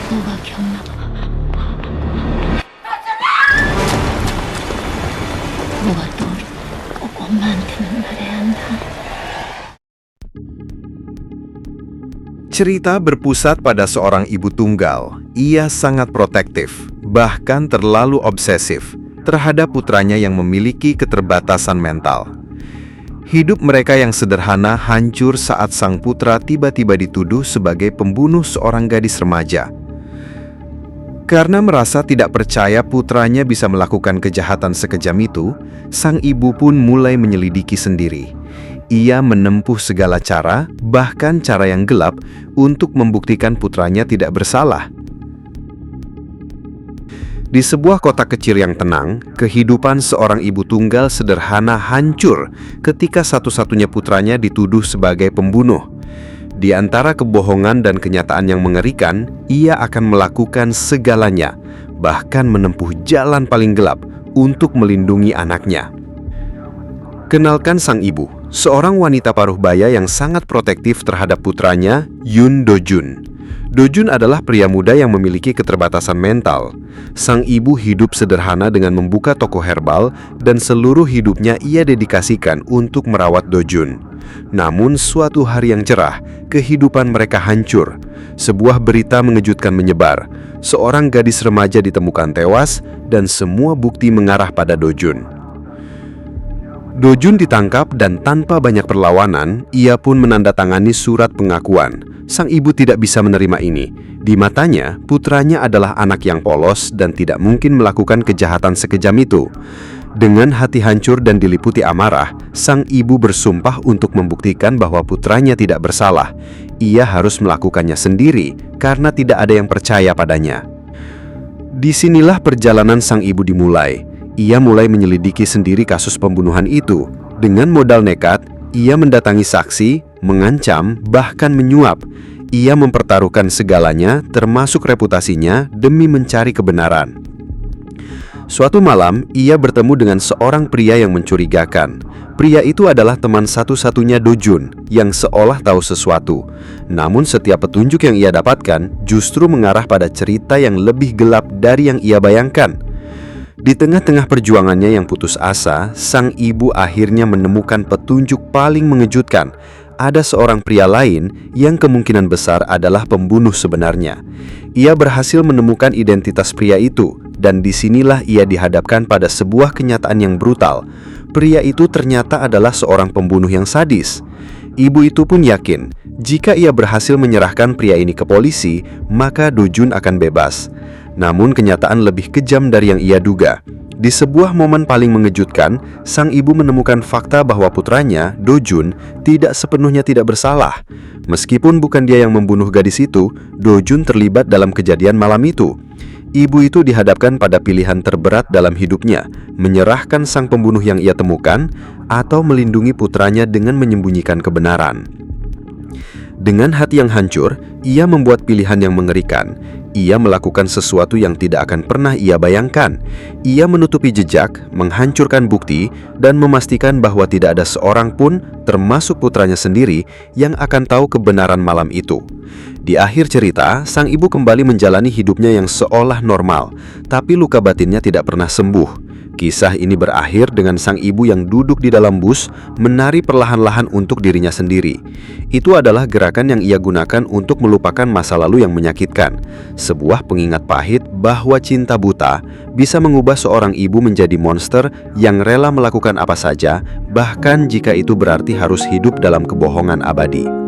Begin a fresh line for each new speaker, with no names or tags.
뭐가 기억나? 뭐가 떠오르고 꼭 엄마한테만 말해야 한다.
Cerita berpusat pada seorang ibu tunggal. Ia sangat protektif, bahkan terlalu obsesif terhadap putranya yang memiliki keterbatasan mental. Hidup mereka yang sederhana hancur saat sang putra tiba-tiba dituduh sebagai pembunuh seorang gadis remaja. Karena merasa tidak percaya putranya bisa melakukan kejahatan sekejam itu, sang ibu pun mulai menyelidiki sendiri. Ia menempuh segala cara, bahkan cara yang gelap, untuk membuktikan putranya tidak bersalah. Di sebuah kota kecil yang tenang, kehidupan seorang ibu tunggal sederhana hancur ketika satu-satunya putranya dituduh sebagai pembunuh. Di antara kebohongan dan kenyataan yang mengerikan, ia akan melakukan segalanya, bahkan menempuh jalan paling gelap untuk melindungi anaknya. Kenalkan sang ibu, seorang wanita paruh baya yang sangat protektif terhadap putranya, Yoon Do-jun. Do-jun adalah pria muda yang memiliki keterbatasan mental. Sang ibu hidup sederhana dengan membuka toko herbal dan seluruh hidupnya ia dedikasikan untuk merawat Do-jun. Namun suatu hari yang cerah, kehidupan mereka hancur. Sebuah berita mengejutkan menyebar. Seorang gadis remaja ditemukan tewas dan semua bukti mengarah pada Do-jun. Do-jun ditangkap dan tanpa banyak perlawanan, ia pun menandatangani surat pengakuan. Sang ibu tidak bisa menerima ini. Di matanya, putranya adalah anak yang polos dan tidak mungkin melakukan kejahatan sekejam itu. Dengan hati hancur dan diliputi amarah, sang ibu bersumpah untuk membuktikan bahwa putranya tidak bersalah. Ia harus melakukannya sendiri karena tidak ada yang percaya padanya. Disinilah perjalanan sang ibu dimulai. Ia mulai menyelidiki sendiri kasus pembunuhan itu. Dengan modal nekat, ia mendatangi saksi, mengancam, bahkan menyuap. Ia mempertaruhkan segalanya, termasuk reputasinya, demi mencari kebenaran. Suatu malam, ia bertemu dengan seorang pria yang mencurigakan. Pria itu adalah teman satu-satunya Do-jun yang seolah tahu sesuatu. Namun setiap petunjuk yang ia dapatkan justru mengarah pada cerita yang lebih gelap dari yang ia bayangkan. Di tengah-tengah perjuangannya yang putus asa, sang ibu akhirnya menemukan petunjuk paling mengejutkan. Ada seorang pria lain yang kemungkinan besar adalah pembunuh sebenarnya. Ia berhasil menemukan identitas pria itu, dan disinilah ia dihadapkan pada sebuah kenyataan yang brutal. Pria itu ternyata adalah seorang pembunuh yang sadis. Ibu itu pun yakin, jika ia berhasil menyerahkan pria ini ke polisi, maka Do-jun akan bebas. Namun kenyataan lebih kejam dari yang ia duga. Di sebuah momen paling mengejutkan, sang ibu menemukan fakta bahwa putranya, Do-jun, tidak sepenuhnya tidak bersalah. Meskipun bukan dia yang membunuh gadis itu, Do-jun terlibat dalam kejadian malam itu. Ibu itu dihadapkan pada pilihan terberat dalam hidupnya, menyerahkan sang pembunuh yang ia temukan, atau melindungi putranya dengan menyembunyikan kebenaran. Dengan hati yang hancur, ia membuat pilihan yang mengerikan. Ia melakukan sesuatu yang tidak akan pernah ia bayangkan. Ia menutupi jejak, menghancurkan bukti, dan memastikan bahwa tidak ada seorang pun, termasuk putranya sendiri, yang akan tahu kebenaran malam itu. Di akhir cerita, sang ibu kembali menjalani hidupnya yang seolah normal, tapi luka batinnya tidak pernah sembuh. Kisah ini berakhir dengan sang ibu yang duduk di dalam bus, menari perlahan-lahan untuk dirinya sendiri. Itu adalah gerakan yang ia gunakan untuk melupakan masa lalu yang menyakitkan. Sebuah pengingat pahit bahwa cinta buta bisa mengubah seorang ibu menjadi monster yang rela melakukan apa saja, bahkan jika itu berarti harus hidup dalam kebohongan abadi.